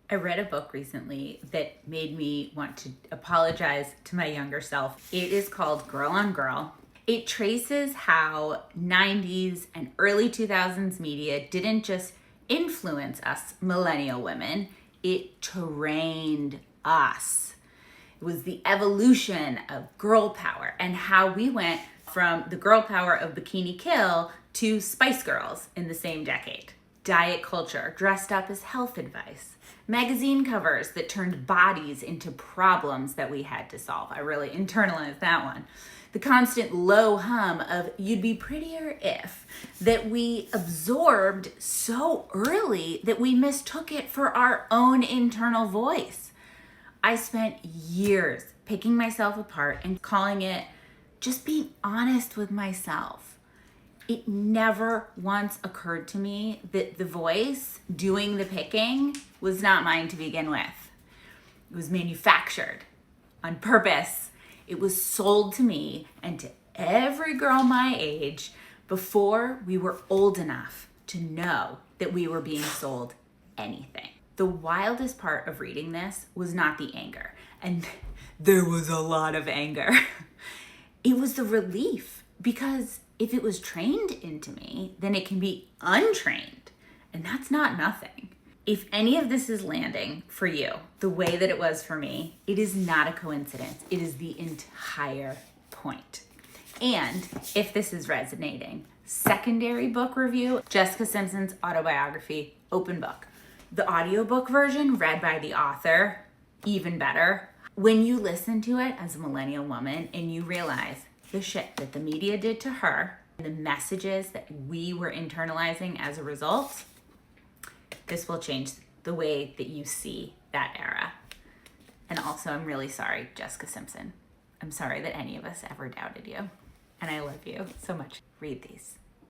I read a book recently that made me want to apologize to my younger self. It is called Girl on Girl. It traces how 90s and early 2000s media didn't just influence us millennial women, it trained us. It was the evolution of girl power and how we went from the girl power of Bikini Kill to Spice Girls in the same decade. Diet culture dressed up as health advice. Magazine covers that turned bodies into problems that we had to solve. I really internalized that one. The constant low hum of "you'd be prettier if" that we absorbed so early that we mistook it for our own internal voice. I spent years picking myself apart and calling it just being honest with myself. It never once occurred to me that the voice doing the picking was not mine to begin with. It was manufactured on purpose. It was sold to me and to every girl my age before we were old enough to know that we were being sold anything. The wildest part of reading this was not the anger, and there was a lot of anger. It was the relief, because if it was trained into me, then it can be untrained, and that's not nothing. If any of this is landing for you the way that it was for me, it is not a coincidence. It is the entire point. And if this is resonating, secondary book review, Jessica Simpson's autobiography, open book. The audiobook version read by the author, even better. When you listen to it as a millennial woman and you realize the shit that the media did to her, and the messages that we were internalizing as a result, this will change the way that you see that era. And also, I'm really sorry, Jessica Simpson. I'm sorry that any of us ever doubted you. And I love you so much. Read these.